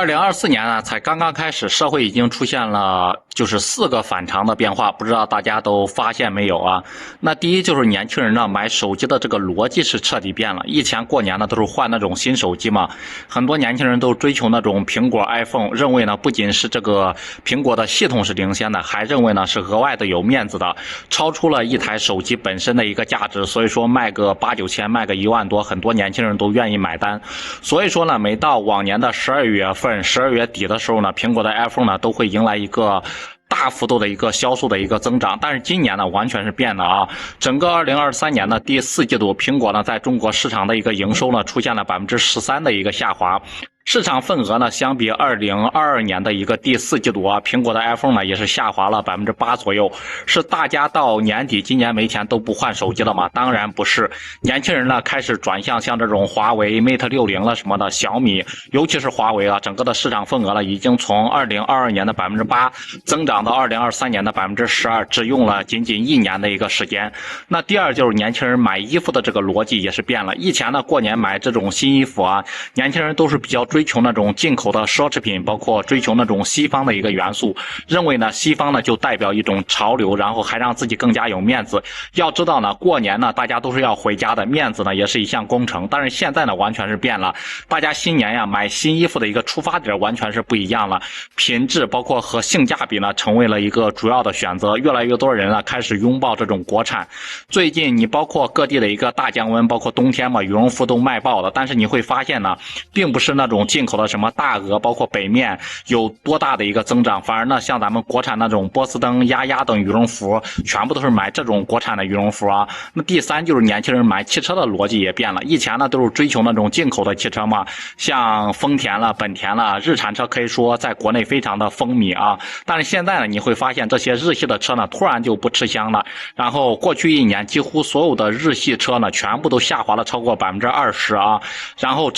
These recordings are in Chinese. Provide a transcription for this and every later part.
2024年呢，才刚刚开始，社会已经出现了就是4个反常的变化，不知道大家都发现没有啊？那第一就是年轻人呢买手机的这个逻辑是彻底变了。以前过年呢都是换那种新手机嘛，很多年轻人都追求那种苹果 iPhone， 认为呢不仅是这个苹果的系统是领先的，还认为呢是额外的有面子的，超出了一台手机本身的一个价值，所以说卖个8、9千，卖个1万多，很多年轻人都愿意买单。所以说呢，每到往年的12月份、12月底的时候呢，苹果的 iPhone 呢都会迎来一个大幅度的一个销售的一个增长。但是今年呢完全是变的啊，整个2023年的第4季度，苹果呢在中国市场的一个营收呢出现了13%的一个下滑。市场份额呢，相比2022年的一个第4季度啊，苹果的 iPhone 呢也是下滑了8%左右。是大家到年底今年没钱都不换手机了吗？当然不是，年轻人呢开始转向像这种华为 Mate 60了什么的，小米，尤其是华为啊，整个的市场份额呢已经从2022年的8%增长到2023年的12%，只用了仅仅1年的一个时间。那第二就是年轻人买衣服的这个逻辑也是变了。以前呢过年买这种新衣服啊，年轻人都是比较追求那种进口的奢侈品，包括追求那种西方的一个元素，认为呢西方呢就代表一种潮流，然后还让自己更加有面子。要知道呢，过年呢大家都是要回家的，面子呢也是一项工程。但是现在呢完全是变了，大家新年呀买新衣服的一个出发点完全是不一样了，品质包括和性价比呢成为了一个主要的选择。越来越多人呢开始拥抱这种国产。最近你包括各地的一个大降温，包括冬天嘛，羽绒服都卖爆了。但是你会发现呢，并不是那种进口的什么大鹅，包括北面有多大的一个增长，反而呢像咱们国产那种波司登、丫丫等羽绒服，全部都是买这种国产的羽绒服啊。那第三就是年轻人买汽车的逻辑也变了，以前呢都是追求那种进口的汽车嘛，像丰田了、本田了，日产车可以说在国内非常的风靡啊。但是现在呢，你会发现这些日系的车呢突然就不吃香了，然后过去1年几乎所有的日系车呢全部都下滑了超过20%啊，然后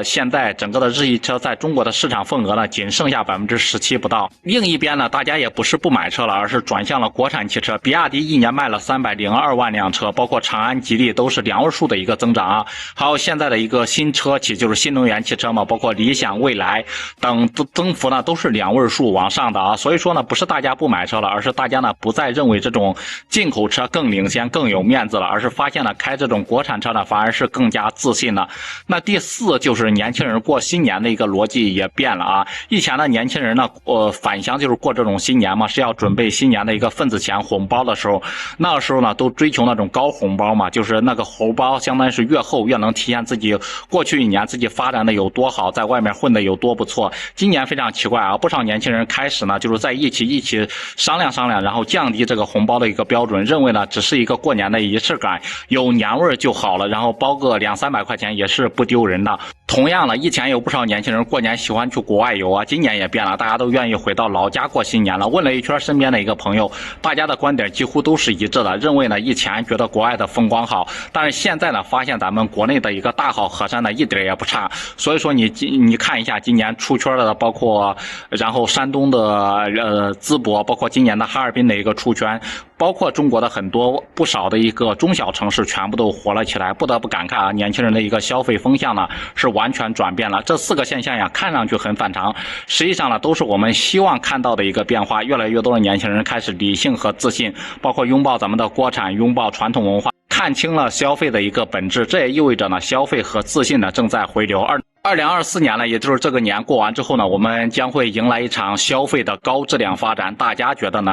现在整个的日系车在中国的市场份额呢仅剩下17%不到。另一边呢，大家也不是不买车了，而是转向了国产汽车。比亚迪1年卖了302万辆车，包括长安、吉利都是2位数的一个增长啊。还有现在的一个新车企，就是新能源汽车嘛，包括理想、蔚来等增幅呢都是2位数往上的啊。所以说呢，不是大家不买车了，而是大家呢不再认为这种进口车更领先、更有面子了，而是发现了开这种国产车呢反而是更加自信了。那第4就是年轻人过新年的一个逻辑也变了啊。以前呢年轻人呢返乡就是过这种新年嘛，是要准备新年的一个份子钱红包的时候，那个时候呢都追求那种高红包嘛，就是那个红包相当于是越厚越能体现自己过去1年自己发展的有多好，在外面混的有多不错。今年非常奇怪啊，不少年轻人开始呢就是在一起商量，然后降低这个红包的一个标准，认为呢只是一个过年的仪式感，有年味就好了，然后包个200-300块钱也是不丢人的。同样呢，以前有不少年轻人过年喜欢去国外游啊，今年也变了，大家都愿意回到老家过新年了。问了一圈身边的一个朋友，大家的观点几乎都是一致的，认为呢以前觉得国外的风光好，但是现在呢发现咱们国内的一个大好河山呢一点也不差。所以说你看一下今年出圈的，包括然后山东的淄博，包括今年的哈尔滨的一个出圈，包括中国的不少的一个中小城市全部都火了起来。不得不感慨啊，年轻人的一个消费风向呢是完全转变了。这4个现象呀看上去很反常，实际上呢都是我们希望看到的一个变化。越来越多的年轻人开始理性和自信，包括拥抱咱们的国产，拥抱传统文化，看清了消费的一个本质。这也意味着呢消费和自信呢正在回流。2024年呢，也就是这个年过完之后呢，我们将会迎来一场消费的高质量发展，大家觉得呢？